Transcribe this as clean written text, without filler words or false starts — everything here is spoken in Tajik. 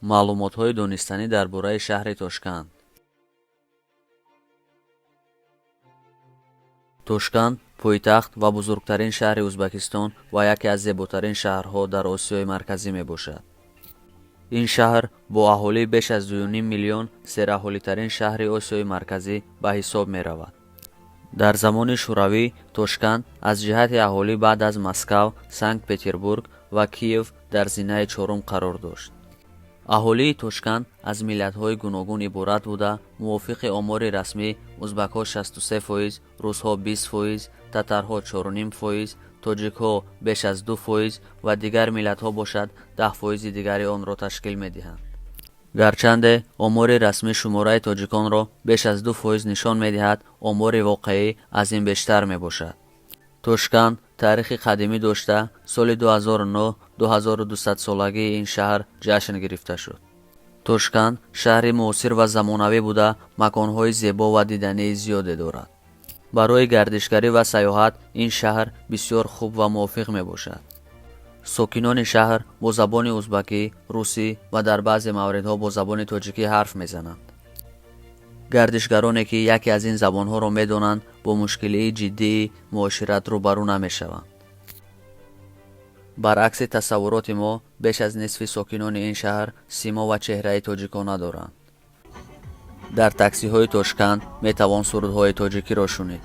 маълумотҳои донистанӣ дар бораи шаҳри Тошканд. Тошканд пойтахт ва бузургтарин шаҳри Ӯзбекистон ва яке аз зеботарин шаҳрҳо дар Осиёи Марказӣ мебошад. ин шаҳр бо аҳолии беш аз 2.5 миллион сераҳолитарин шаҳри Осиёи Марказӣ ба ҳисоб меравад. дар замони шӯравӣ Тошканд аз ҷиҳати аҳолӣ баъд аз Москав, Санкт-Петербург ва Киев дар зинаи чорум қарор дошт. аҳолии Тошканд аз миллатҳои гуногун иборат буда, мувофиқи омори расмӣ узбакҳо 63%, русҳо 20%, татарҳо 4.5%, тоҷикҳо беш аз 2% ва дигар миллатҳо бошад 10% дигари онро ташкил медиҳанд. гарчанде омори расмӣ шумораи тоҷиконро беш аз 2% нишон медиҳад, омори воқеӣ аз ин бештар мебошад. Тошканд таърихи қадимӣ дошта, соли 2009 2200-солагии ин шаҳр ҷашн гирифта шуд. Тошканд шаҳри муосир ва замонавӣ буда, маконҳои зебо ва дидании зиёде дорад. барои гардишгарӣ ва сайёҳат ин шаҳр бисёр хуб ва мувофиқ мебошад. сокинони шаҳр бо забони узбакӣ, русӣ ва дар баъзе мавридҳо бо забони тоҷикӣ ҳарф мезананд. гардишгароне ки яке аз ин забонҳоро медонанд, бо мушкилии ҷиддии муошират рӯбарӯ намешаванд. баръакси тасаввуроти мо, беш аз нисфи сокинони ин шаҳр симо ва чеҳраи тоҷикона доранд. дар таксиҳои Тошканд метавон сурудҳои тоҷикиро шунид.